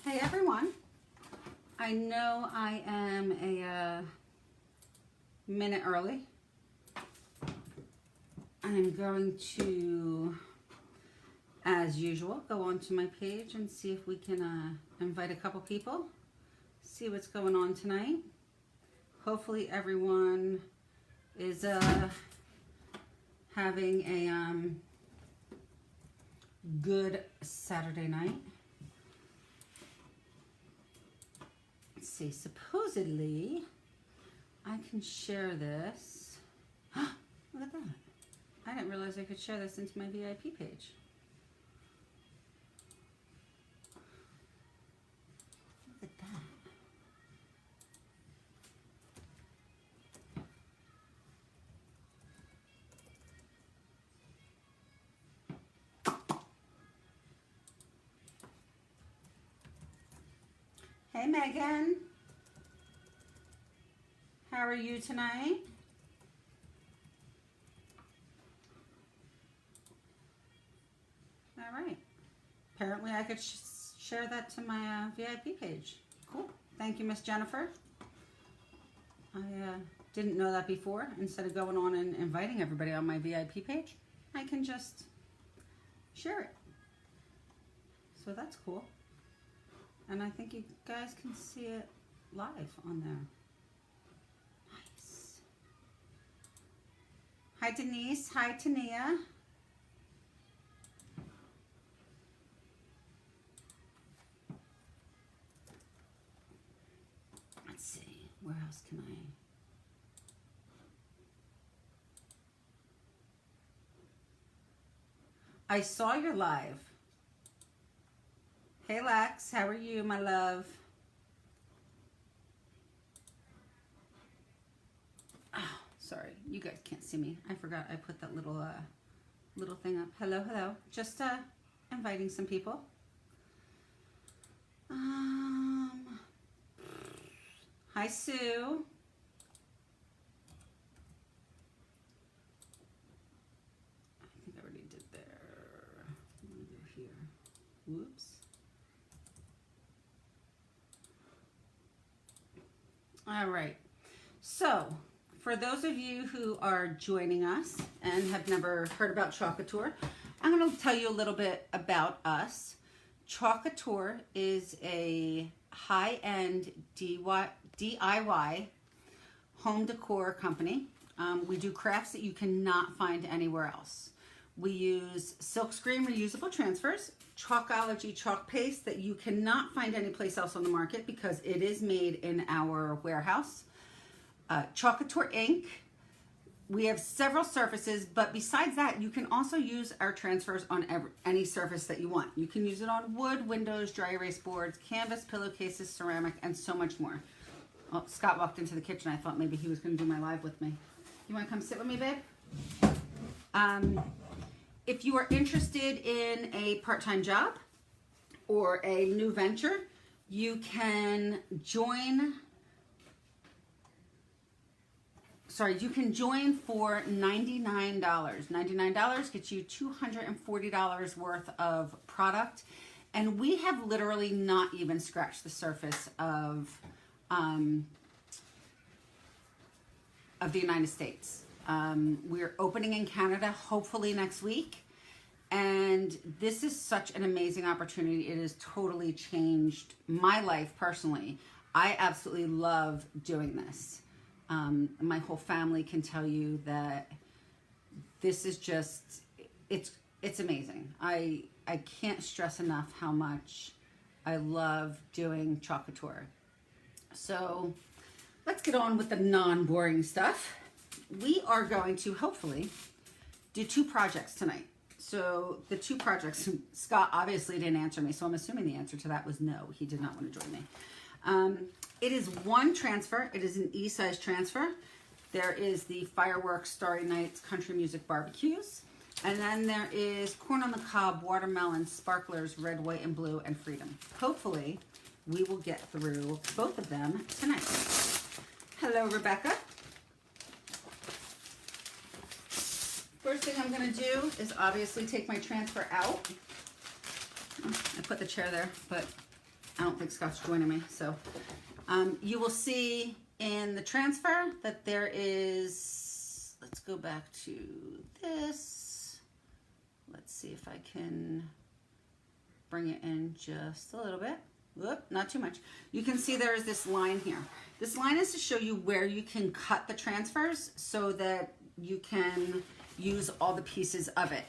Hey everyone, I know I am a minute early. I'm going to, as usual, go onto my page and see if we can invite a couple people, see what's going on tonight. Hopefully everyone is having a good Saturday night. Let's see, supposedly I can share this. Look at that. I didn't realize I could share this into my VIP page. Look at that. Hey Megan, how are you tonight? All right, apparently I could share that to my VIP page. Cool, thank you Miss Jennifer. I didn't know that before. Instead of going on and inviting everybody on my VIP page, I can just share it. So that's cool. And I think you guys can see it live on there. Nice. Hi Denise, hi Tania. Let's see, where else can I saw your live. Hey Lex, how are you, my love? Oh, sorry, you guys can't see me. I forgot I put that little little thing up. Hello, hello. Just inviting some people. Hi Sue. I think I already did there. I'm gonna go here. Whoops. All right, so for those of you who are joining us and have never heard about Couture, I'm going to tell you a little bit about us. Couture is a high-end DIY home decor company. We do crafts that you cannot find anywhere else. We use silkscreen reusable transfers, Chalkology chalk paste that you cannot find anyplace else on the market because it is made in our warehouse. Couture ink. We have several surfaces, but besides that, you can also use our transfers on any surface that you want. You can use it on wood, windows, dry erase boards, canvas, pillowcases, ceramic, and so much more. Oh, Scott walked into the kitchen. I thought maybe he was going to do my live with me. You want to come sit with me, babe? If you are interested in a part-time job or a new venture, you can join. You can join for $99. $99 gets you $240 worth of product, and we have literally not even scratched the surface of the United States. We're opening in Canada hopefully next week, and this is such an amazing opportunity. It has totally changed my life personally. I absolutely love doing this. My whole family can tell you that this is just, it's amazing. I can't stress enough how much I love doing Couture. So let's get on with the non-boring stuff. We are going to hopefully do two projects tonight. So the two projects, Scott obviously didn't answer me, so I'm assuming the answer to that was no. He did not want to join me. It is one transfer. It is an E-size transfer. There is the Fireworks, Starry Nights, Country Music Barbecues. And then there is Corn on the Cob, Watermelon, Sparklers, Red, White, and Blue, and Freedom. Hopefully, we will get through both of them tonight. Hello, Rebecca. First thing I'm going to do is obviously take my transfer out. I put the chair there, but I don't think Scott's joining me. So you will see in the transfer that there is, let's go back to this. Let's see if I can bring it in just a little bit. Whoop, not too much. You can see there is this line here. This line is to show you where you can cut the transfers so that you can use all the pieces of it.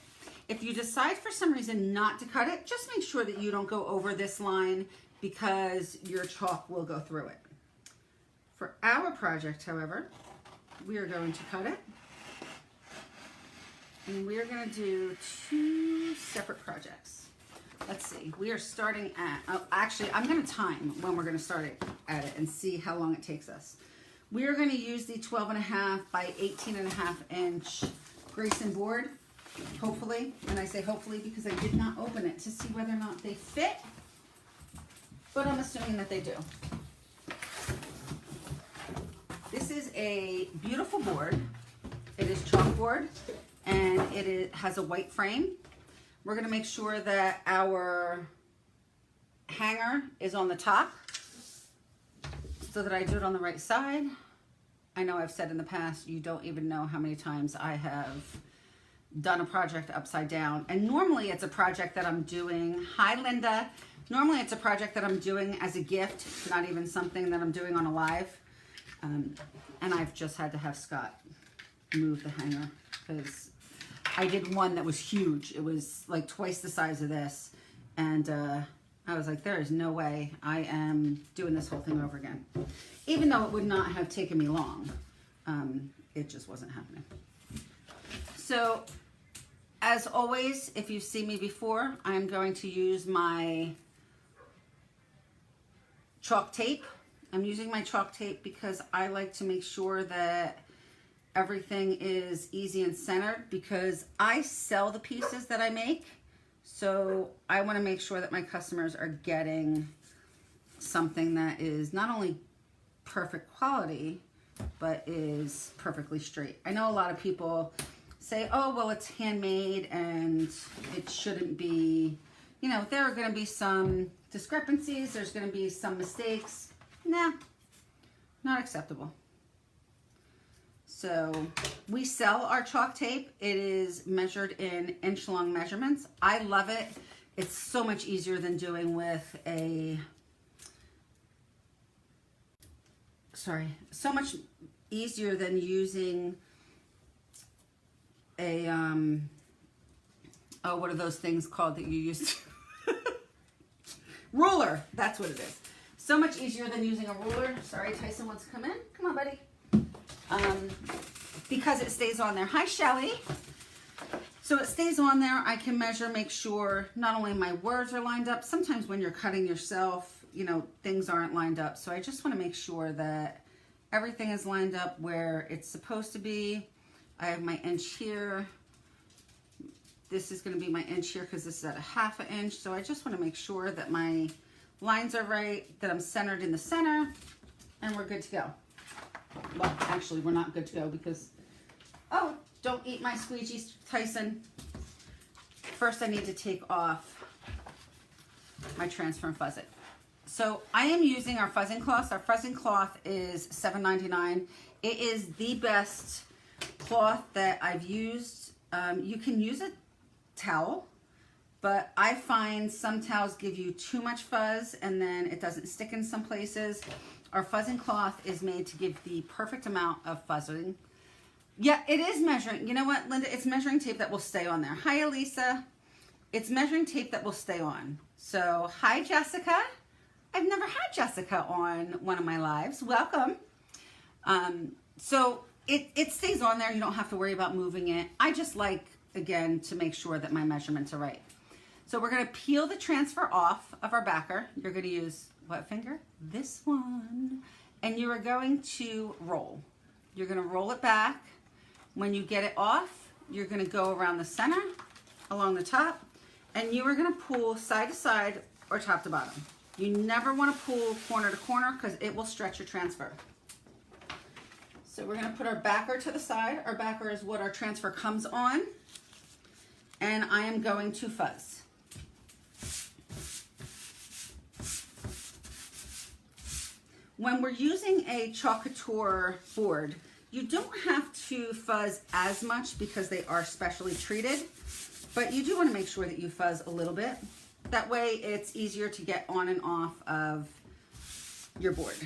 If you decide for some reason not to cut it, just make sure that you don't go over this line because your chalk will go through it. For our project, however, we are going to cut it. And we are going to do 2 separate projects. Let's see, we are starting at, oh, actually, I'm going to time when we're going to start at it and see how long it takes us. We are going to use the 12.5 by 18.5 inch Grayson board, hopefully. And I say hopefully because I did not open it to see whether or not they fit, but I'm assuming that they do. This is a beautiful board. It is chalkboard and has a white frame. We're going to make sure that our hanger is on the top so that I do it on the right side. I know I've said in the past, you don't even know how many times I have done a project upside down. And normally it's a project that I'm doing. Hi, Linda. Normally it's a project that I'm doing as a gift, not even something that I'm doing on a live. And I've just had to have Scott move the hanger because I did one that was huge. It was like twice the size of this. And I was like, there is no way I am doing this whole thing over again. Even though it would not have taken me long. It just wasn't happening. So, as always, if you've seen me before, I'm going to use my chalk tape. I'm using my chalk tape because I like to make sure that everything is easy and centered because I sell the pieces that I make. So I want to make sure that my customers are getting something that is not only perfect quality, but is perfectly straight. I know a lot of people say, oh, well, it's handmade and it shouldn't be, you know, there are going to be some discrepancies. There's going to be some mistakes. Nah, not acceptable. So we sell our chalk tape. It is measured in inch-long measurements. I love it. It's so much easier than doing with so much easier than using a, oh, what are those things called that you use? Ruler, that's what it is. So much easier than using a ruler. Sorry, Tyson wants to come in. Come on, buddy. Because it stays on there. Hi, Shelly. So it stays on there. I can measure, make sure not only my words are lined up. Sometimes when you're cutting yourself, you know, things aren't lined up. So I just want to make sure that everything is lined up where it's supposed to be. I have my inch here. This is going to be my inch here because this is at a 1/2 inch. So I just want to make sure that my lines are right, that I'm centered in the center, and we're good to go. Well, actually, we're not good to go because, oh, don't eat my squeegees, Tyson. First, I need to take off my transfer and fuzz it. So I am using our fuzzing cloth. Our fuzzing cloth is $7.99. It is the best cloth that I've used. You can use a towel, but I find some towels give you too much fuzz and then it doesn't stick in some places. Our fuzzing cloth is made to give the perfect amount of fuzzing. Yeah, it is measuring. You know what, Linda? It's measuring tape that will stay on there. Hi, Elisa. It's measuring tape that will stay on. So, hi, Jessica. I've never had Jessica on one of my lives. Welcome. So, it stays on there. You don't have to worry about moving it. I just like, again, to make sure that my measurements are right. So, we're going to peel the transfer off of our backer. You're going to use what finger? This one. And you are going to roll. You're going to roll it back. When you get it off, you're going to go around the center, along the top, and you are going to pull side to side or top to bottom. You never want to pull corner to corner because it will stretch your transfer. So we're going to put our backer to the side. Our backer is what our transfer comes on. And I am going to fuzz. When we're using a Couture board, you don't have to fuzz as much because they are specially treated, but you do want to make sure that you fuzz a little bit. That way it's easier to get on and off of your board.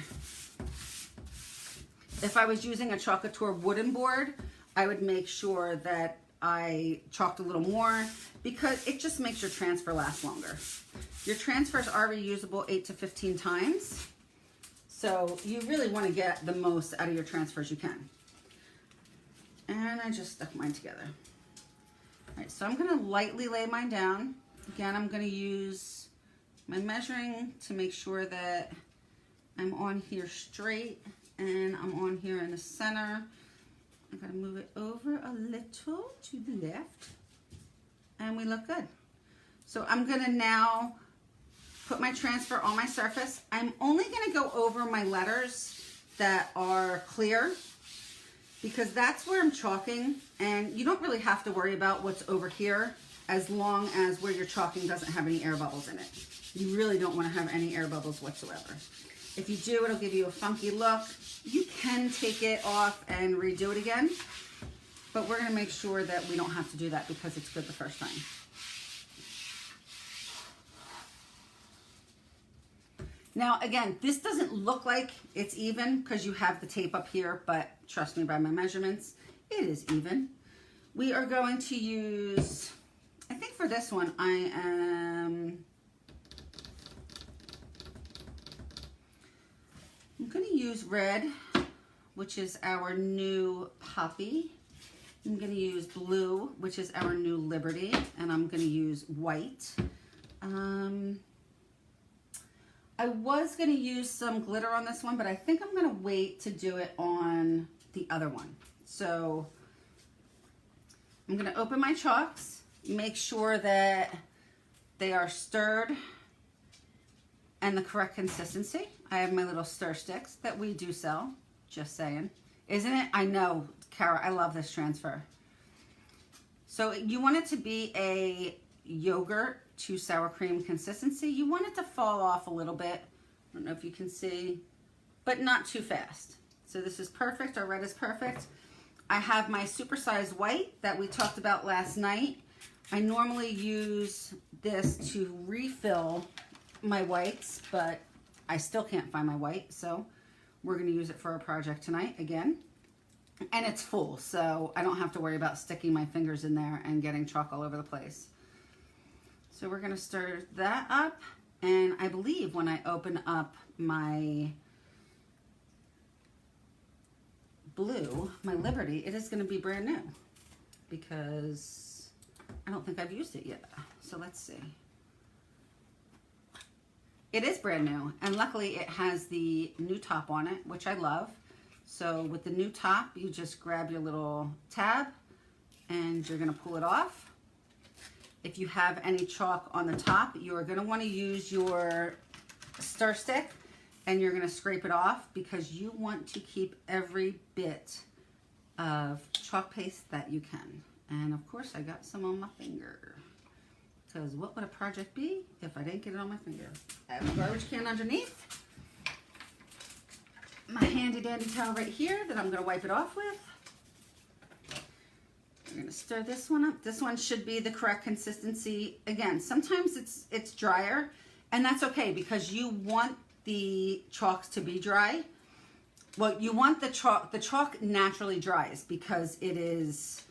If I was using a Couture wooden board, I would make sure that I chalked a little more because it just makes your transfer last longer. Your transfers are reusable 8 to 15 times. So you really want to get the most out of your transfers you can. And I just stuck mine together. All right, so I'm going to lightly lay mine down. Again, I'm going to use my measuring to make sure that I'm on here straight and I'm on here in the center. I'm going to move it over a little to the left and we look good. So I'm going to now put my transfer on my surface. I'm only going to go over my letters that are clear because that's where I'm chalking, and you don't really have to worry about what's over here as long as where you're chalking doesn't have any air bubbles in it. You really don't want to have any air bubbles whatsoever. If you do, it'll give you a funky look. You can take it off and redo it again, but we're going to make sure that we don't have to do that because it's good the first time. Now, again, this doesn't look like it's even because you have the tape up here, but trust me by my measurements, it is even. We are going to use, I think for this one, I'm going to use red, which is our new Poppy. I'm going to use blue, which is our new Liberty, and I'm going to use white. I was going to use some glitter on this one, but I think I'm going to wait to do it on the other one. So I'm going to open my chalks, make sure that they are stirred and the correct consistency. I have my little stir sticks that we do sell, just saying. Isn't it? I know, Kara, I love this transfer. So you want it to be a yogurt to sour cream consistency. You want it to fall off a little bit. I don't know if you can see, but not too fast. So this is perfect. Our red is perfect. I have my supersized white that we talked about last night. I normally use this to refill my whites, but I still can't find my white, so we're going to use it for our project tonight again. And it's full, so I don't have to worry about sticking my fingers in there and getting chalk all over the place. So we're going to stir that up, and I believe when I open up my blue, my Liberty, it is going to be brand new because I don't think I've used it yet. So let's see. It is brand new, and luckily it has the new top on it, which I love. So with the new top, you just grab your little tab and you're going to pull it off. If you have any chalk on the top, you are going to want to use your stir stick and you're going to scrape it off because you want to keep every bit of chalk paste that you can. And of course, I got some on my finger because what would a project be if I didn't get it on my finger? I have a garbage can underneath. My handy dandy towel right here that I'm going to wipe it off with. We're going to stir this one up. This one should be the correct consistency. Again, sometimes it's drier, and that's okay because you want the chalks to be dry. Well, you want the chalk naturally dries because it is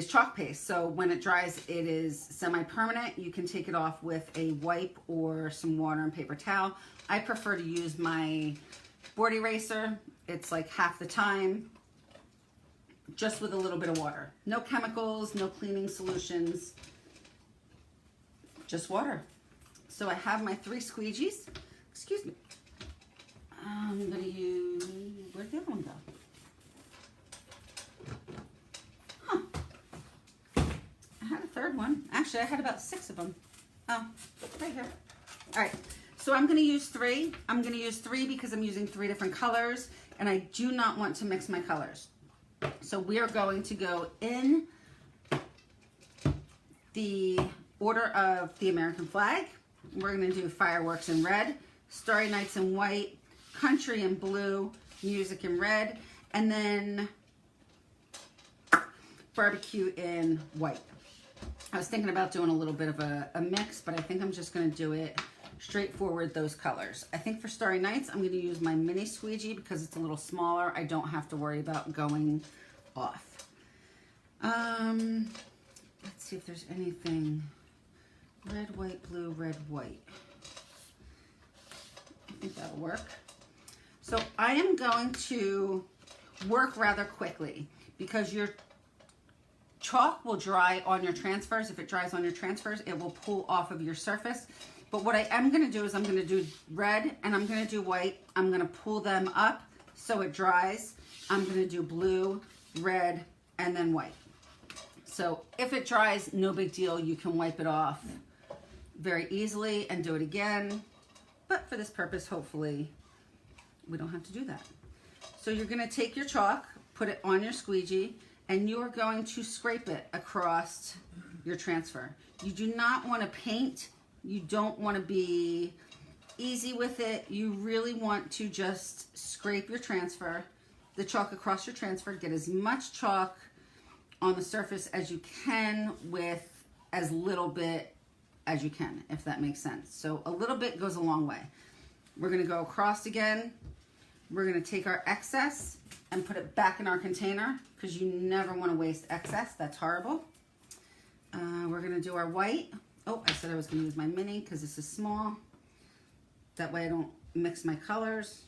chalk paste. So when it dries, it is semi-permanent. You can take it off with a wipe or some water and paper towel. I prefer to use my board eraser. It's like half the time, just with a little bit of water. No chemicals, no cleaning solutions, just water. So I have my 3 squeegees. Excuse me. I'm gonna use, where'd the other one go? Huh. I had a third one. Actually, I had about 6 of them. Oh, right here. All right, so I'm gonna use 3. I'm gonna use 3 because I'm using 3 different colors and I do not want to mix my colors. So we are going to go in the order of the American flag. We're going to do fireworks in red, Starry Nights in white, Country in blue, Music in red, and then Barbecue in white. I was thinking about doing a little bit of a mix, but I think I'm just going to do it straightforward, those colors. I think for Starry Nights, I'm going to use my mini squeegee because it's a little smaller. I don't have to worry about going off. Let's see if there's anything. Red, white, blue, red, white. I think that'll work. So I am going to work rather quickly because your chalk will dry on your transfers. If it dries on your transfers, it will pull off of your surface. But what I am going to do is I'm going to do red and I'm going to do white. I'm going to pull them up so it dries. I'm going to do blue, red, and then white. So if it dries, no big deal. You can wipe it off very easily and do it again. But for this purpose, hopefully, we don't have to do that. So you're going to take your chalk, put it on your squeegee, and you are going to scrape it across your transfer. You do not want to paint. You don't want to be easy with it. You really want to just scrape your transfer, the chalk across your transfer, get as much chalk on the surface as you can with as little bit as you can, if that makes sense. So a little bit goes a long way. We're going to go across again. We're going to take our excess and put it back in our container because you never want to waste excess. That's horrible. We're going to do our white. Oh, I said I was going to use my mini because this is small. That way I don't mix my colors,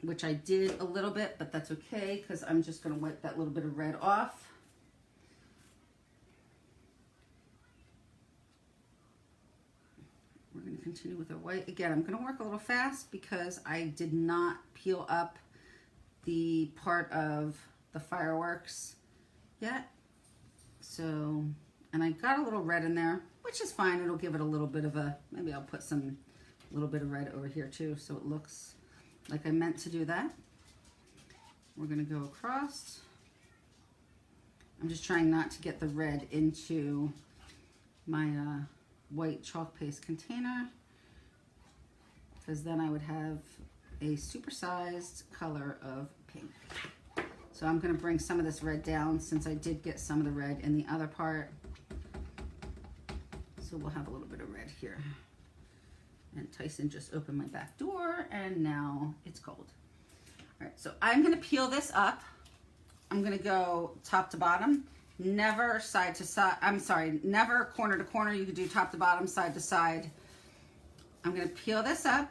which I did a little bit, but that's okay because I'm just going to wipe that little bit of red off. We're going to continue with our white. Again, I'm going to work a little fast because I did not peel up the part of the fireworks yet. So, and I got a little red in there, which is fine. It'll give it a little bit of a, maybe I'll put some little bit of red over here too so it looks like I meant to do that. We're going to go across. I'm just trying not to get the red into my white chalk paste container because then I would have a supersized color of pink. So I'm going to bring some of this red down since I did get some of the red in the other part. So we'll have a little bit of red here. And Tyson just opened my back door and now it's cold. All right, so I'm going to peel this up. I'm going to go top to bottom, never side to side. I'm sorry, never corner to corner. You could do top to bottom, side to side. I'm going to peel this up.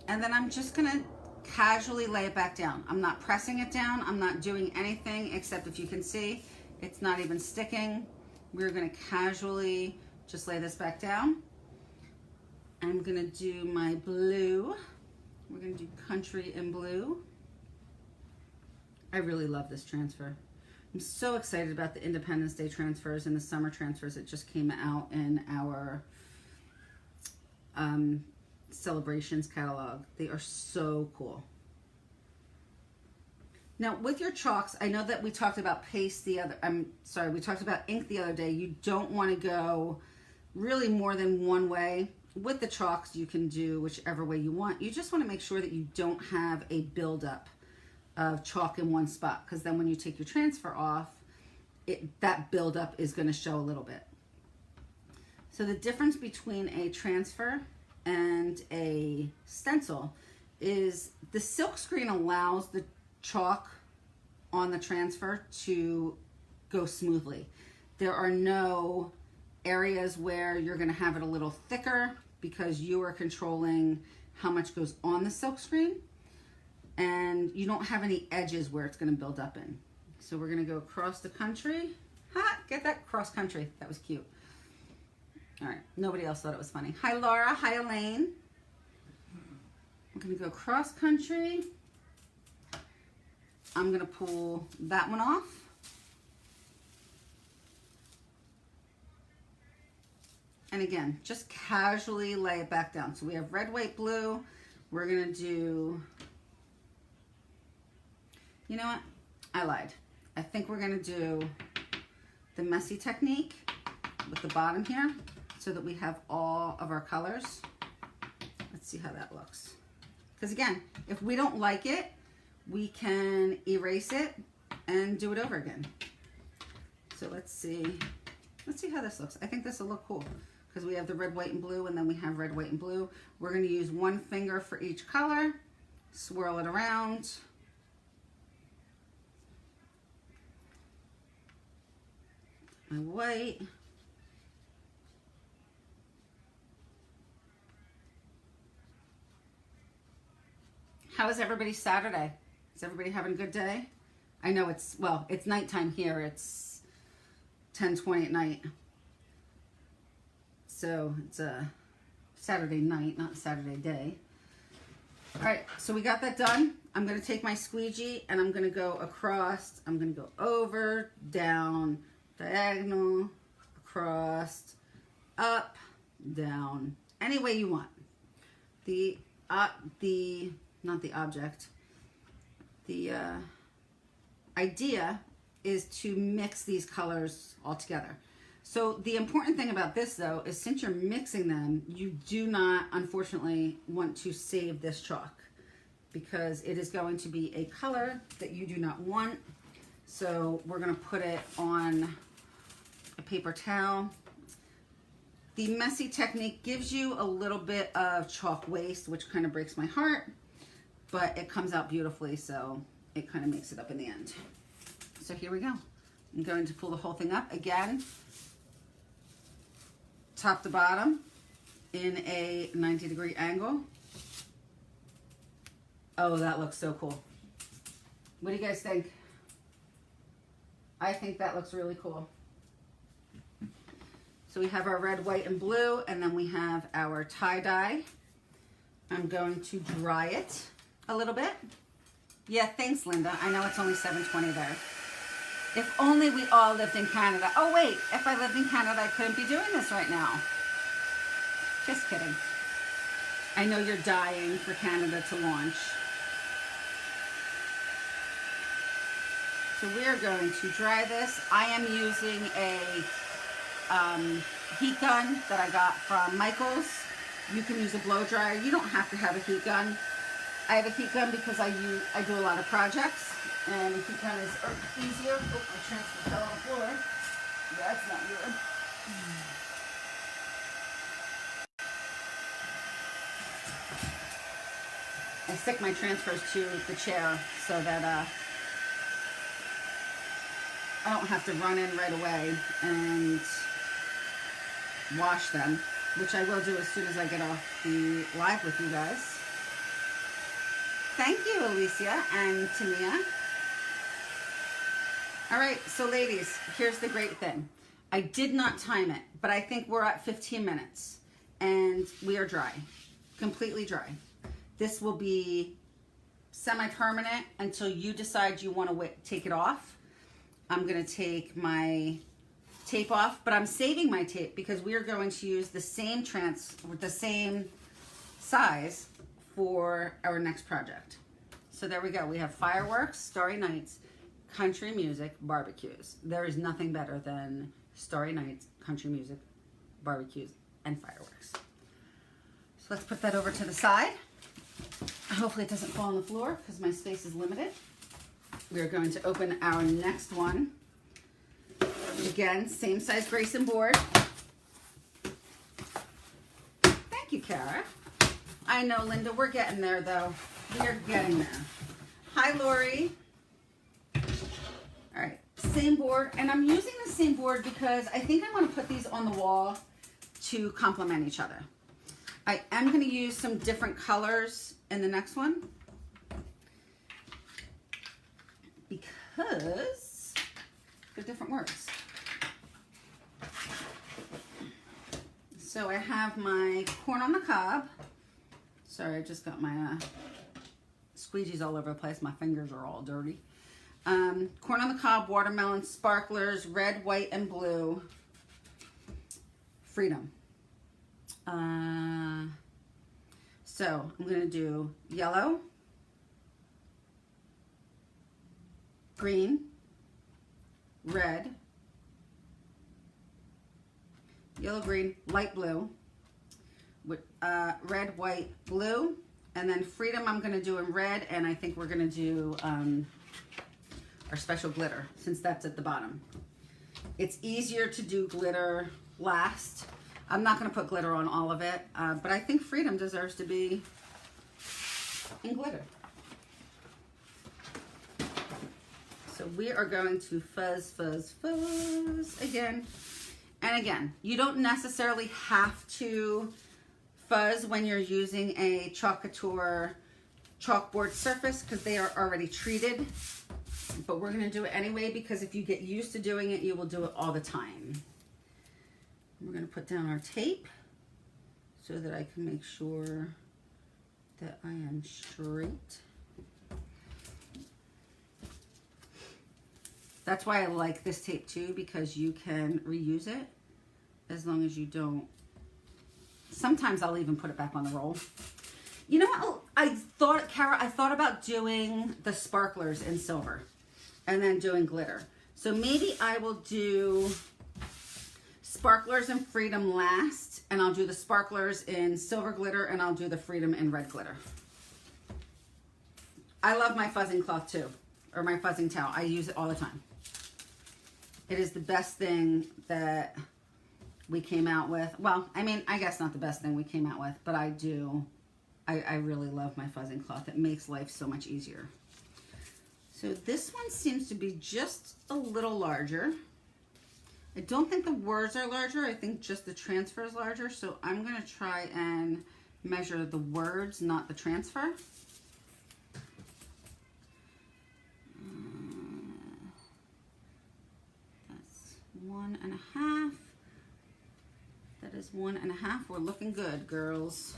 And then I'm just going to casually lay it back down. I'm not pressing it down. I'm not doing anything except, if you can see, it's not even sticking. We're going to casually just lay this back down. I'm going to do my blue. We're going to do Country in blue. I really love this transfer. I'm so excited about the Independence Day transfers and the summer transfers that just came out in our celebrations catalog. They are so cool. Now with your chalks, I know that we talked about paste we talked about ink the other day. You don't want to go really more than one way. With the chalks, you can do whichever way you want. You just want to make sure that you don't have a buildup of chalk in one spot, because then when you take your transfer off, that buildup is going to show a little bit. So the difference between a transfer and a stencil is the silk screen allows the chalk on the transfer to go smoothly. There are no areas where you're going to have it a little thicker because you are controlling how much goes on the silk screen, and you don't have any edges where it's going to build up in. So we're going to go across the country. Ha! Get that cross country. That was cute. All right. Nobody else thought it was funny. Hi, Laura. Hi, Elaine. I'm going to go cross country. I'm going to pull that one off. And again, just casually lay it back down. So we have red, white, blue. We're going to do, you know what? I lied. I think we're going to do the messy technique with the bottom here. so that we have all of our colors. Let's see how that looks. Because again, if we don't like it, we can erase it and do it over again. So let's see how this looks. I think this will look cool because we have the red, white, and blue, and then we have red, white, and blue. We're going to use one finger for each color, swirl it around. My white. How is everybody's Saturday? Is everybody having a good day? I know it's nighttime here. It's 10:20 at night. So it's a Saturday night, not a Saturday day. All right, so we got that done. I'm gonna take my squeegee and I'm gonna go across. I'm gonna go over, down, diagonal, across, up, down, any way you want. Not the object. The idea is to mix these colors all together. So the important thing about this though is since you're mixing them, you do not unfortunately want to save this chalk because it is going to be a color that you do not want. So we're gonna put it on a paper towel. The messy technique gives you a little bit of chalk waste, which kind of breaks my heart, but it comes out beautifully, so it kind of makes it up in the end. So here we go. I'm going to pull the whole thing up again, top to bottom in a 90-degree angle. Oh, that looks so cool. What do you guys think? I think that looks really cool. So we have our red, white, and blue, and then we have our tie-dye. I'm going to dry it a little bit. Yeah, thanks, Linda. I know it's only 7:20 there. If only we all lived in Canada. Oh, wait, if I lived in Canada, I couldn't be doing this right now. Just kidding. I know you're dying for Canada to launch. So we are going to dry this. I am using a heat gun that I got from Michael's. You can use a blow dryer. You don't have to have a heat gun. I have a heat gun because I do a lot of projects, and a heat gun is easier. Oh, my transfer fell on the floor. That's not good. I stick my transfers to the chair so that I don't have to run in right away and wash them, which I will do as soon as I get off the live with you guys. Thank you, Alicia and Tamia. All right, so ladies, here's the great thing. I did not time it, but I think we're at 15 minutes and we are dry, completely dry. This will be semi-permanent until you decide you want to take it off. I'm gonna take my tape off, but I'm saving my tape because we are going to use the same size for our next project. So there we go. We have fireworks, starry nights, country music, barbecues. There is nothing better than starry nights, country music, barbecues, and fireworks. So let's put that over to the side. Hopefully it doesn't fall on the floor because my space is limited. We're going to open our next one. Again, same size Grayson board. Thank you, Kara. I know, Linda, we're getting there though. We're getting there. Hi, Lori. All right, same board. And I'm using the same board because I think I want to put these on the wall to complement each other. I am going to use some different colors in the next one because they're different words. So I have my corn on the cob. Sorry, I just got my squeegees all over the place. My fingers are all dirty. Corn on the cob, watermelon, sparklers, red, white, and blue. Freedom. So I'm going to do yellow, green, red, yellow, green, light blue, with red, white, blue, and then Freedom I'm gonna do in red, and I think we're gonna do our special glitter, since that's at the bottom. It's easier to do glitter last. I'm not gonna put glitter on all of it, but I think Freedom deserves to be in glitter. So we are going to fuzz, fuzz, fuzz again. And again, you don't necessarily have to fuzz when you're using a Couture chalkboard surface because they are already treated. But we're gonna do it anyway because if you get used to doing it, you will do it all the time. We're gonna put down our tape so that I can make sure that I am straight. That's why I like this tape too, because you can reuse it as long as you don't. Sometimes I'll even put it back on the roll. You know what? I thought about doing the sparklers in silver and then doing glitter. So maybe I will do sparklers and Freedom last, and I'll do the sparklers in silver glitter, and I'll do the Freedom in red glitter. I love my fuzzing cloth too, or my fuzzing towel. I use it all the time. It is the best thing that we came out with. Well, I mean, I guess not the best thing we came out with, but I do. I really love my fuzzing cloth. It makes life so much easier. So this one seems to be just a little larger. I don't think the words are larger. I think just the transfer is larger. So I'm going to try and measure the words, not the transfer. That's 1.5. That is 1.5. We're looking good, girls.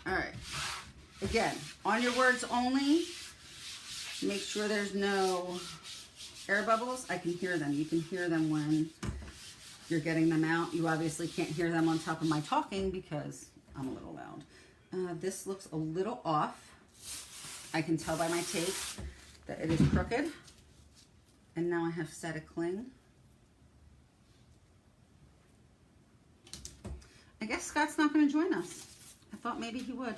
All right. Again, on your words only. Make sure there's no air bubbles. I can hear them. You can hear them when you're getting them out. You obviously can't hear them on top of my talking because I'm a little loud. This looks a little off. I can tell by my tape that it is crooked. And now I have set a cling. I guess Scott's not going to join us. I thought maybe he would.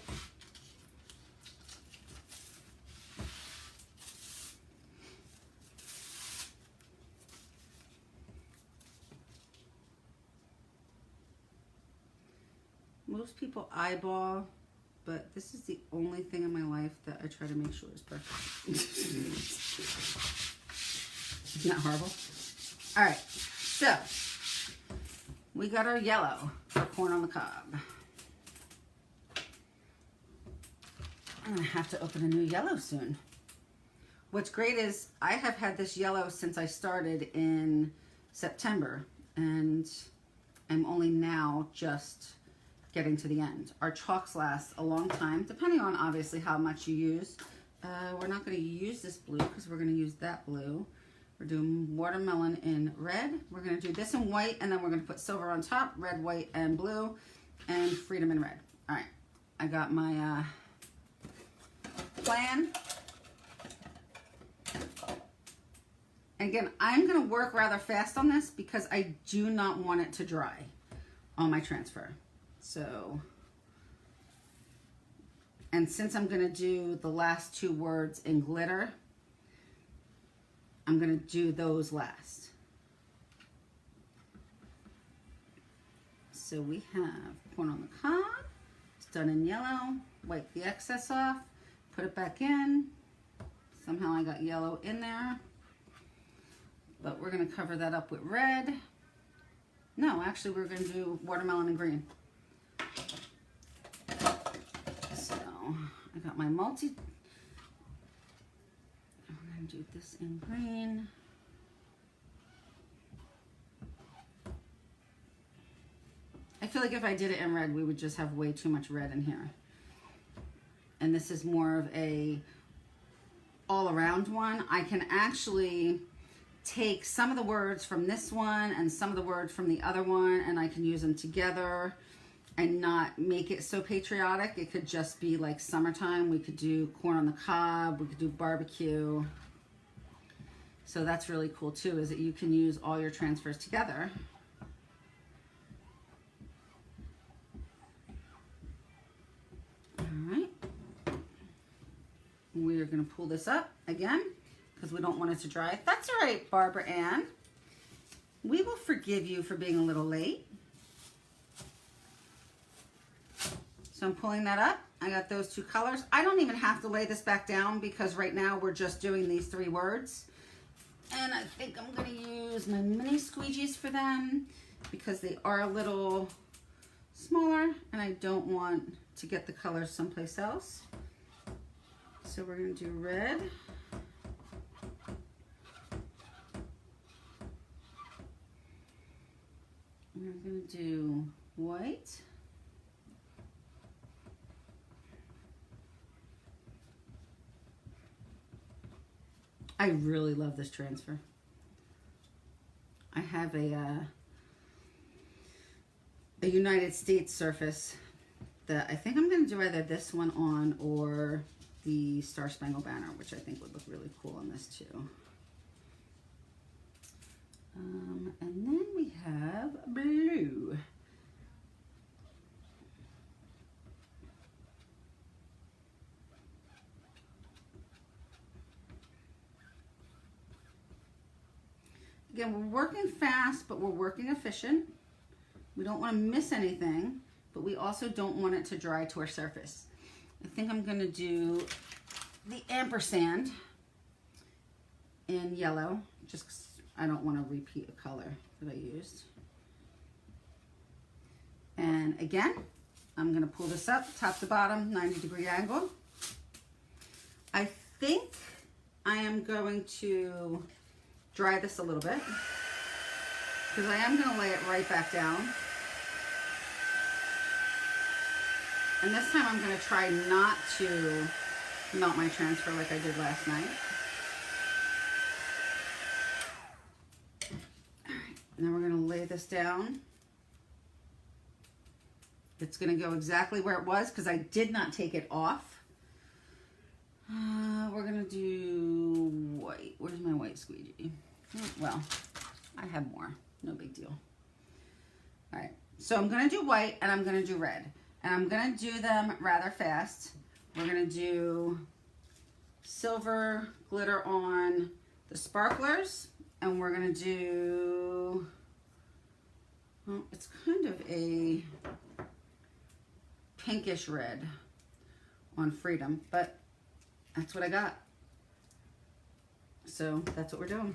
Most people eyeball, but this is the only thing in my life that I try to make sure is perfect. Isn't that horrible? All right, so we got our yellow for corn on the cob. I'm gonna have to open a new yellow soon. What's great is I have had this yellow since I started in September, and I'm only now just getting to the end. Our chalks last a long time, depending on obviously how much you use. We're not going to use this blue because we're going to use that blue. We're doing watermelon in red. We're going to do this in white, and then we're going to put silver on top, red, white, and blue, and Freedom in red. All right, I got my plan. Again, I'm going to work rather fast on this because I do not want it to dry on my transfer. So, and since I'm going to do the last two words in glitter, I'm going to do those last. So we have corn on the cob. It's done in yellow. Wipe the excess off. Put it back in. Somehow I got yellow in there. But we're going to cover that up with red. No, actually we're going to do watermelon and green. So I got my multi. I'm going to do this in green. I feel like if I did it in red, we would just have way too much red in here. And this is more of a all-around one. I can actually take some of the words from this one and some of the words from the other one, and I can use them together and not make it so patriotic. It could just be like summertime. We could do corn on the cob. We could do barbecue. So that's really cool too, is that you can use all your transfers together. All right. We are going to pull this up again because we don't want it to dry. That's all right, Barbara Ann. We will forgive you for being a little late. So I'm pulling that up. I got those two colors. I don't even have to lay this back down because right now we're just doing these 3 words. And I think I'm going to use my mini squeegees for them because they are a little smaller and I don't want to get the colors someplace else. So we're going to do red. We're going to do white. I really love this transfer. I have a United States surface that I think I'm going to do either this one on or the Star Spangled Banner, which I think would look really cool on this too. And then we have blue. Again, we're working fast, but we're working efficient. We don't want to miss anything, but we also don't want it to dry to our surface. I think I'm going to do the ampersand in yellow, just 'cause I don't want to repeat a color that I used. And again, I'm going to pull this up, top to bottom, 90-degree angle. I think I am going to dry this a little bit because I am going to lay it right back down. And this time I'm going to try not to melt my transfer like I did last night. All right, now we're going to lay this down. It's going to go exactly where it was because I did not take it off. We're going to do white. Where's my white squeegee? Well, I have more. No big deal. All right, so I'm going to do white and I'm going to do red. And I'm going to do them rather fast. We're going to do silver glitter on the sparklers. And we're going to do, well, it's kind of a pinkish red on Freedom, but that's what I got. So that's what we're doing.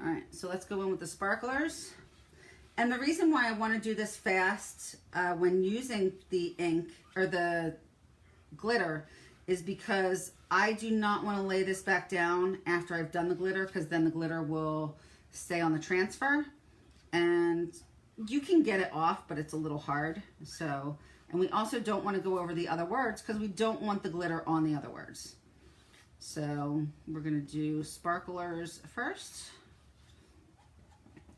All right, so let's go in with the sparklers. And the reason why I want to do this fast when using the ink or the glitter is because I do not want to lay this back down after I've done the glitter, because then the glitter will stay on the transfer. And you can get it off, but it's a little hard. So, and we also don't want to go over the other words because we don't want the glitter on the other words. So we're going to do sparklers first.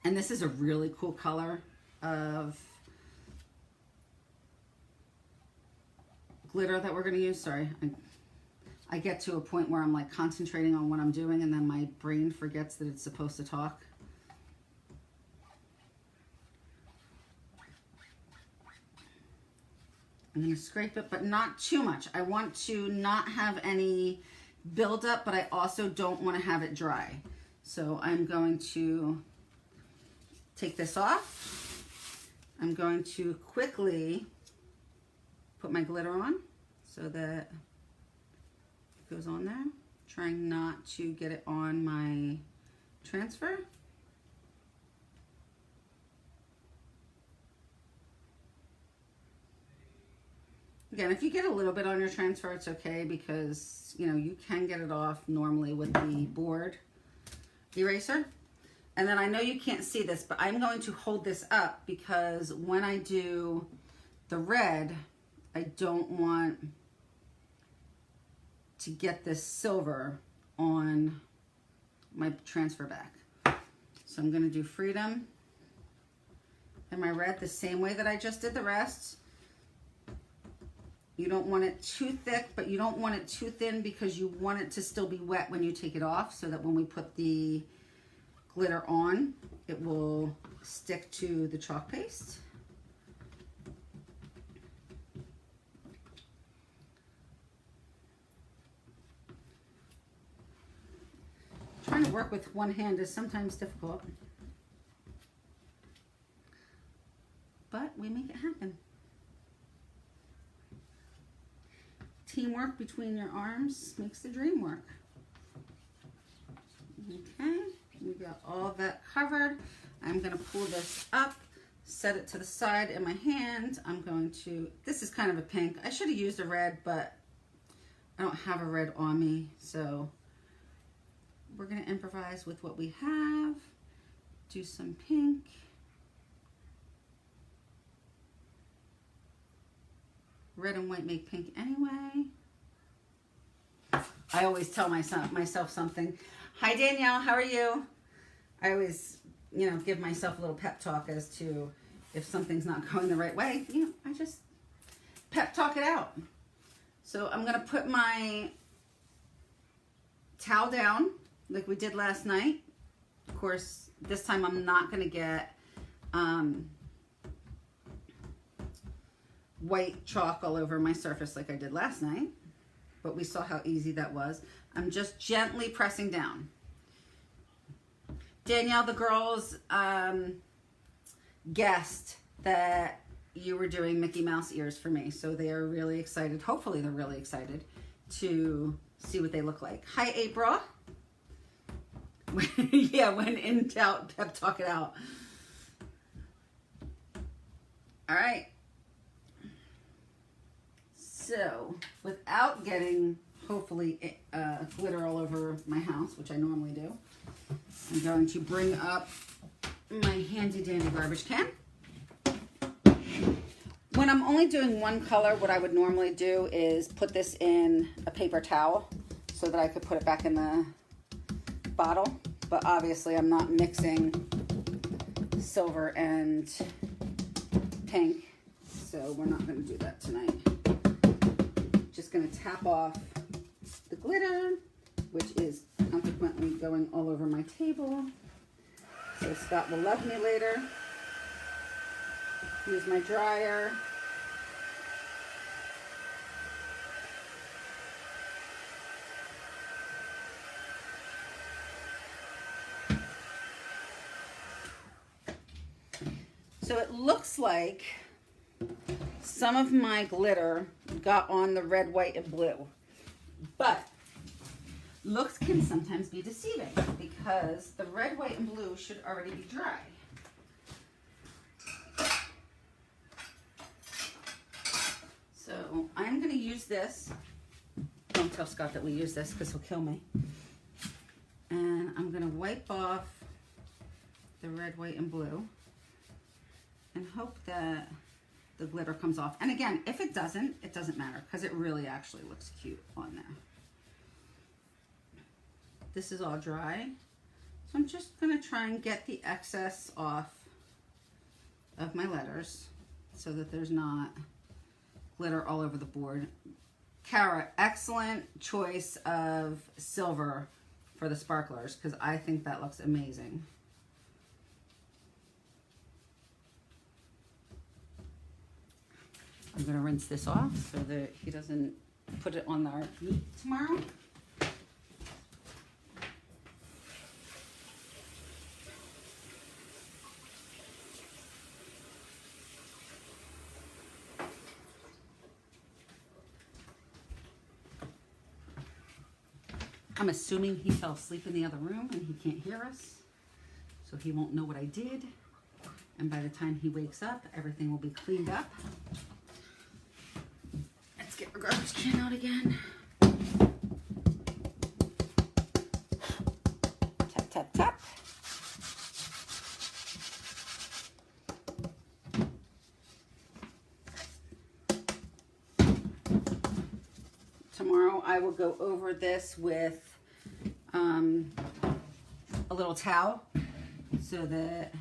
And this is a really cool color of glitter that we're going to use. Sorry, I get to a point where I'm like concentrating on what I'm doing and then my brain forgets that it's supposed to talk. I'm going to scrape it, but not too much. I want to not have any buildup, but I also don't want to have it dry. So I'm going to take this off. I'm going to quickly put my glitter on so that it goes on there. Trying not to get it on my transfer. Again, if you get a little bit on your transfer, it's okay because, you know, you can get it off normally with the board eraser. And then I know you can't see this, but I'm going to hold this up because when I do the red, I don't want to get this silver on my transfer back. So I'm going to do Freedom and my red the same way that I just did the rest. You don't want it too thick, but you don't want it too thin because you want it to still be wet when you take it off, so that when we put the glitter on, it will stick to the chalk paste. Trying to work with one hand is sometimes difficult, but we make it happen. Teamwork between your arms makes the dream work. Okay, we got all of that covered. I'm going to pull this up, set it to the side in my hand. I'm going to, this is kind of a pink. I should have used a red, but I don't have a red on me, so we're going to improvise with what we have. Do some pink. Red and white make pink anyway. I always tell myself something. Hi Danielle, how are you? I always, give myself a little pep talk as to if something's not going the right way. I just pep talk it out. So I'm gonna put my towel down like we did last night. Of course, this time I'm not gonna get white chalk all over my surface like I did last night, but we saw how easy that was. I'm just gently pressing down. Danielle, the girls guessed that you were doing Mickey Mouse ears for me, so they are really excited. Hopefully they're really excited to see what they look like. Hi April. Yeah, when in doubt, pep talk it out. All right. So, without getting, hopefully, glitter all over my house, which I normally do, I'm going to bring up my handy dandy garbage can. When I'm only doing one color, what I would normally do is put this in a paper towel so that I could put it back in the bottle. But obviously, I'm not mixing silver and pink, so we're not going to do that tonight. Just going to tap off the glitter, which is consequently going all over my table. So Scott will love me later. Use my dryer. So it looks like some of my glitter got on the red, white, and blue. But looks can sometimes be deceiving because the red, white, and blue should already be dry. So I'm going to use this. Don't tell Scott that we use this because he'll kill me. And I'm going to wipe off the red, white, and blue and hope that the glitter comes off. And again, if it doesn't matter because it really actually looks cute on there. This is all dry. So I'm just going to try and get the excess off of my letters so that there's not glitter all over the board. Kara, excellent choice of silver for the sparklers because I think that looks amazing. I'm going to rinse this off so that he doesn't put it on our meat tomorrow. I'm assuming he fell asleep in the other room and he can't hear us, so he won't know what I did. And by the time he wakes up, everything will be cleaned up. Let's get our garbage can out again. Tap, tap, tap. Tomorrow I will go over this with a little towel so that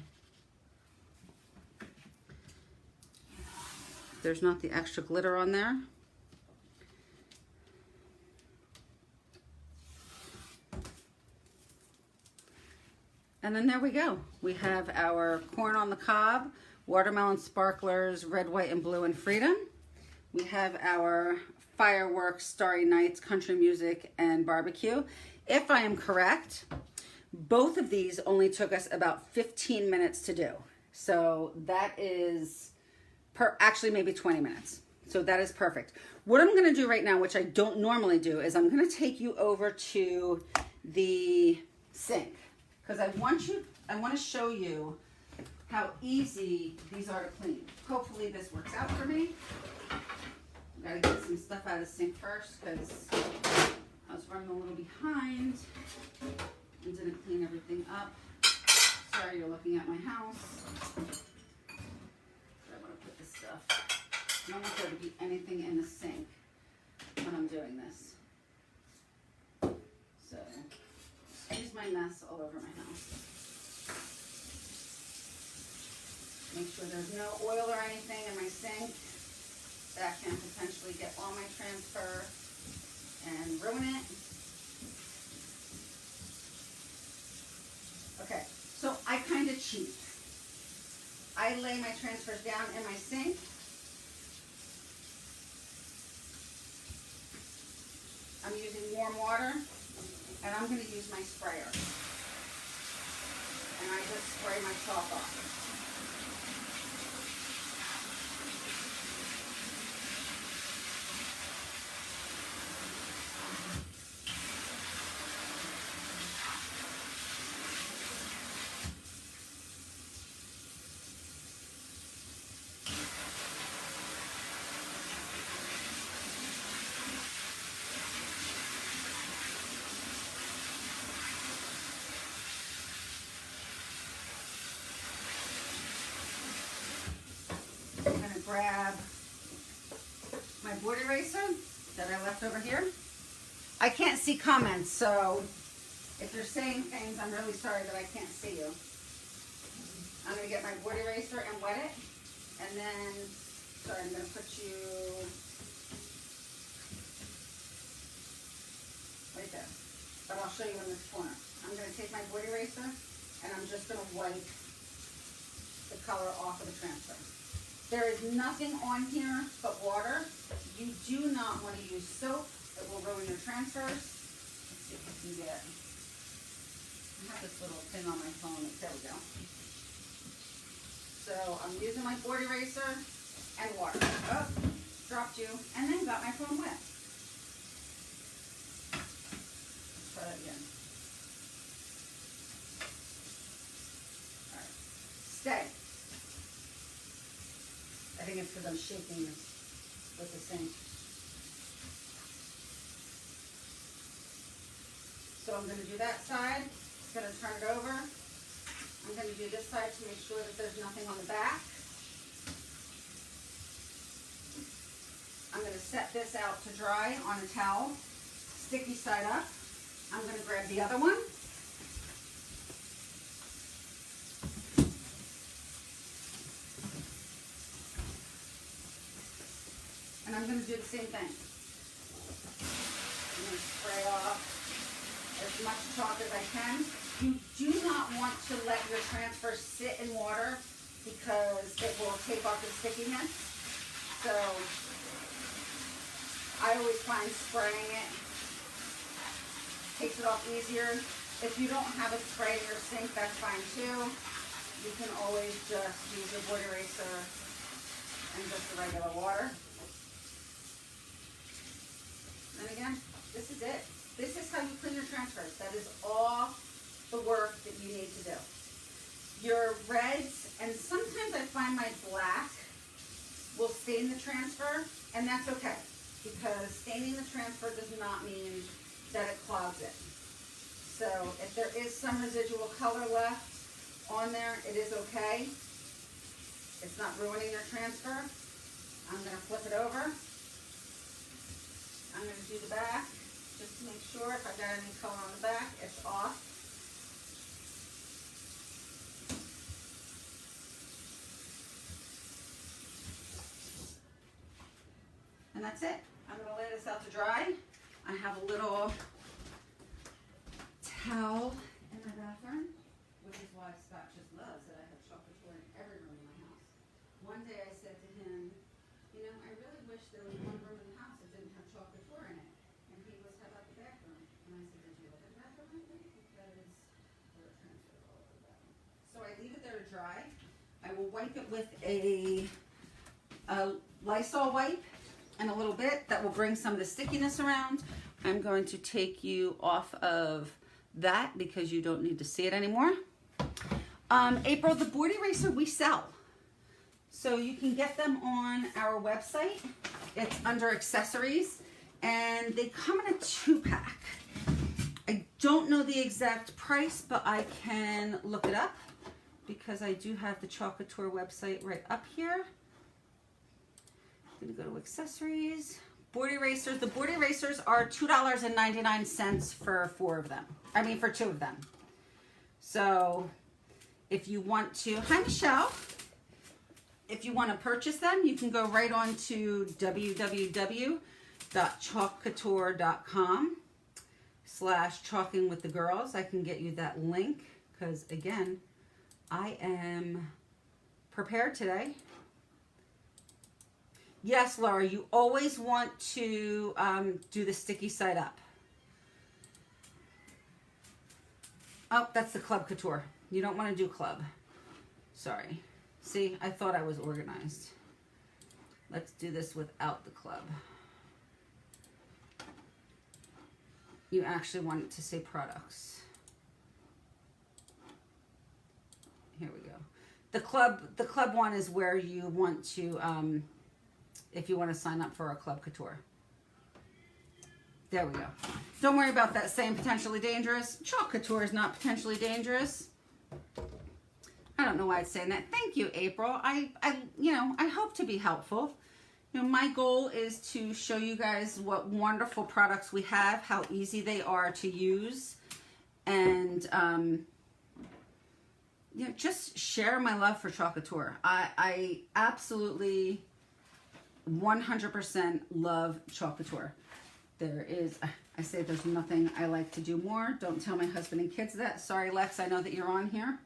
there's not the extra glitter on there. And then there we go. We have our corn on the cob, watermelon sparklers, red, white, and blue, and freedom. We have our fireworks, starry nights, country music, and barbecue. If I am correct, both of these only took us about 15 minutes to do. So that is, actually maybe 20 minutes. So that is perfect. What I'm gonna do right now, which I don't normally do, is I'm gonna take you over to the sink. Because I want to show you how easy these are to clean. Hopefully this works out for me. I've got to get some stuff out of the sink first because I was running a little behind and didn't clean everything up. Sorry, you're looking at my house. I want to put this stuff. I don't want there to be anything in the sink when I'm doing this. So, excuse my mess all over my house. Make sure there's no oil or anything in my sink that can potentially get on my transfer and ruin it. Okay, so I kind of cheat. I lay my transfers down in my sink. I'm using warm water, and I'm going to use my sprayer. And I just spray my chalk off. I'm going to grab my board eraser that I left over here. I can't see comments, so if you're saying things, I'm really sorry that I can't see you. I'm going to get my board eraser and wet it, and then, sorry, I'm going to put you right there, but I'll show you in this corner. I'm going to take my board eraser, and I'm just going to wipe the color off of the transfer. There is nothing on here but water. You do not want to use soap. It will ruin your transfers. Let's see if I can get, I have this little thing on my phone. There we go. So I'm using my board eraser and water. Oh, dropped you. And then got my phone wet. Let's try that again. All right. Stay. I think it's because I'm shaking this with the sink. So I'm going to do that side. It's going to turn it over. I'm going to do this side to make sure that there's nothing on the back. I'm going to set this out to dry on a towel. Sticky side up. I'm going to grab the other one. And I'm going to do the same thing. I'm going to spray off as much chalk as I can. You do not want to let your transfer sit in water because it will take off the stickiness. So I always find spraying it takes it off easier. If you don't have a spray in your sink, that's fine too. You can always just use your board eraser and just the regular water. And again, this is it. This is how you clean your transfers. That is all the work that you need to do. Your reds, and sometimes I find my black will stain the transfer, and that's okay, because staining the transfer does not mean that it clogs it. So if there is some residual color left on there, it is okay. It's not ruining your transfer. I'm going to flip it over. I'm going to do the back just to make sure if I've got any color on the back, it's off. And that's it. I'm going to lay this out to dry. I have a little towel in my bathroom with wish there was one room in the house that didn't have Chocolate Couture in it. And he was, how about the bathroom? And I said, did you look at the bathroom? I think because there were transfers all over the bathroom. So I leave it there to dry. I will wipe it with a Lysol wipe and a little bit that will bring some of the stickiness around. I'm going to take you off of that because you don't need to see it anymore. April, the board eraser we sell. So you can get them on our website. It's under accessories and they come in a 2-pack. I don't know the exact price, but I can look it up because I do have the Chocolate Couture website right up here. I'm gonna go to accessories. Board erasers. The board erasers are $2.99 for 4 of them. I mean, for 2 of them. So if you want to, hi Michelle. If you want to purchase them, you can go right on to www.chalkcouture.com/chalkingwiththegirls. I can get you that link because again, I am prepared today. Yes, Laura, you always want to do the sticky side up. Oh, that's the Club Couture. You don't want to do Club. Sorry. See, I thought I was organized. Let's do this without the Club. You actually want it to say products. Here we go. The Club one is where you want to, if you want to sign up for a Club Couture. There we go. Don't worry about that saying potentially dangerous. Chalk Couture is not potentially dangerous. I don't know why it's saying that. Thank you, April. I hope to be helpful. You know, my goal is to show you guys what wonderful products we have, how easy they are to use, and just share my love for Chocolate Couture. I absolutely 100% love Chocolate Couture. I say there's nothing I like to do more. Don't tell my husband and kids that. Sorry, Lex, I know that you're on here.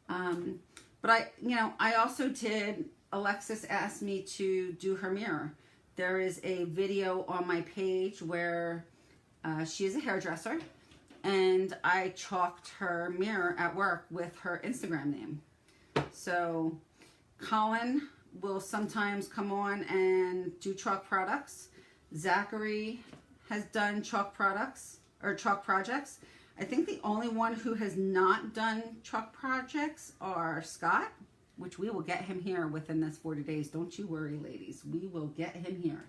But I also did, Alexis asked me to do her mirror. There is a video on my page where she is a hairdresser and I chalked her mirror at work with her Instagram name. So Colin will sometimes come on and do chalk products. Zachary has done chalk products or chalk projects. I think the only one who has not done chalk projects are Scott, which we will get him here within this 40 days. Don't you worry, ladies. We will get him here.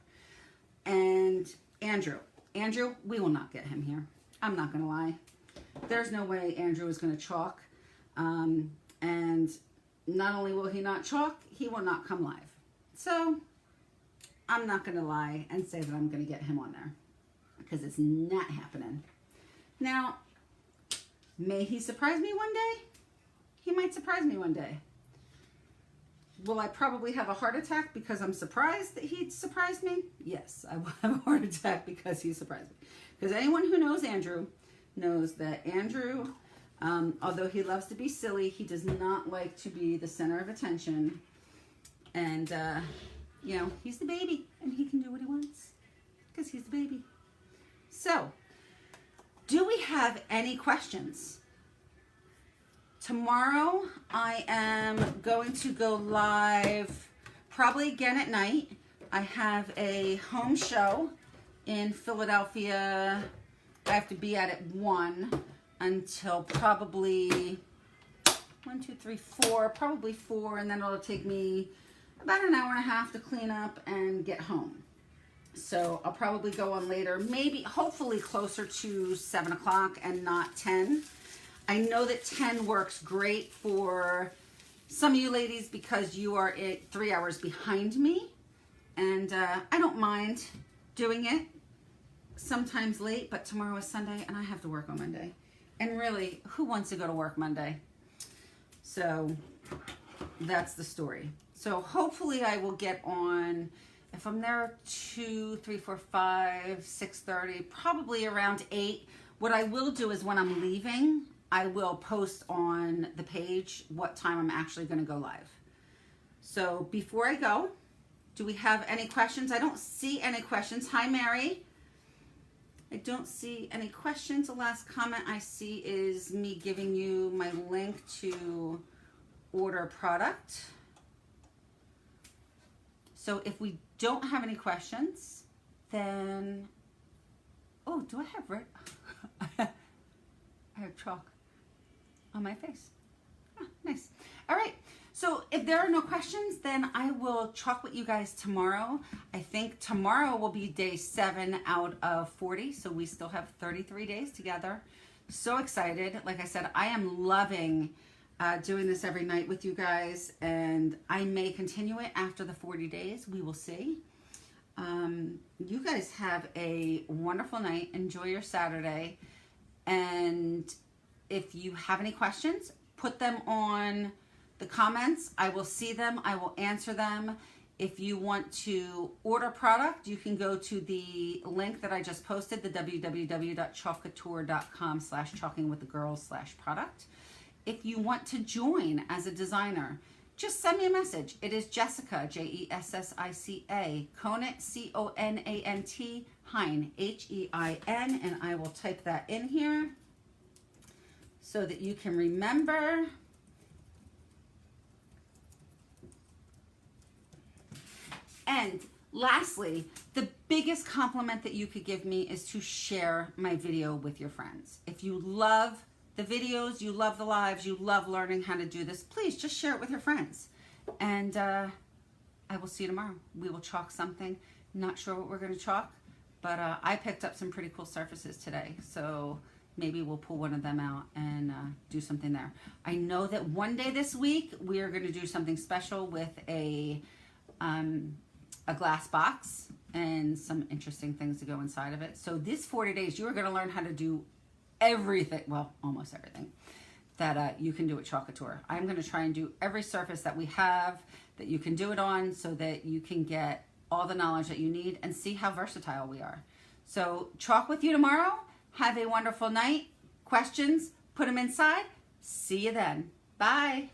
And Andrew. Andrew, we will not get him here. I'm not going to lie. There's no way Andrew is going to chalk. And not only will he not chalk, he will not come live. So I'm not going to lie and say that I'm going to get him on there because it's not happening. Now, may he surprise me one day? He might surprise me one day. Will I probably have a heart attack because I'm surprised that he surprised me? Yes, I will have a heart attack because he surprised me. Because anyone who knows Andrew knows that Andrew, although he loves to be silly, he does not like to be the center of attention. And, he's the baby and he can do what he wants because he's the baby. So, do we have any questions? Tomorrow, I am going to go live probably again at night. I have a home show in Philadelphia. I have to be at it 1 until probably 1, 2, 3, 4, probably 4, and then it'll take me about an hour and a half to clean up and get home. So I'll probably go on later, maybe, hopefully closer to 7 o'clock and not 10. I know that 10 works great for some of you ladies because you are 3 hours behind me. And I don't mind doing it sometimes late, but tomorrow is Sunday and I have to work on Monday. And really, who wants to go to work Monday? So that's the story. So hopefully I will get on, if I'm there 2, 3, 4, 5, 6:30, probably around 8. What I will do is when I'm leaving, I will post on the page what time I'm actually going to go live. So before I go, Do we have any questions? I don't see any questions. Hi, Mary. I don't see any questions. The last comment I see is me giving you my link to order product. So if we don't have any questions, then, oh, do I have red? I have chalk on my face. Oh, nice. All right. So if there are no questions, then I will chalk with you guys tomorrow. I think tomorrow will be day 7 out of 40. So we still have 33 days together. So excited. Like I said, I am loving doing this every night with you guys, and I may continue it after the 40 days. We will see. You guys have a wonderful night. Enjoy your Saturday. And if you have any questions, put them on the comments. I will see them. I will answer them. If you want to order product, you can go to the link that I just posted, the www.chalkcouture.com/chalkingwiththegirls/product. If you want to join as a designer, just send me a message. It is Jessica, Jessica, Conant, Conant, Hein, Hein, and I will type that in here so that you can remember. And lastly, the biggest compliment that you could give me is to share my video with your friends. If you love the videos, you love the lives, you love learning how to do this, please just share it with your friends. And I will see you tomorrow. We will chalk something. Not sure what we're going to chalk, but I picked up some pretty cool surfaces today. So maybe we'll pull one of them out and do something there. I know that one day this week, we are going to do something special with a glass box and some interesting things to go inside of it. So this 40 days, you are going to learn how to do everything, well, almost everything that you can do at Couture. I'm going to try and do every surface that we have that you can do it on so that you can get all the knowledge that you need and see how versatile we are. So chalk with you tomorrow. Have a wonderful night. Questions, put them inside. See you then. Bye.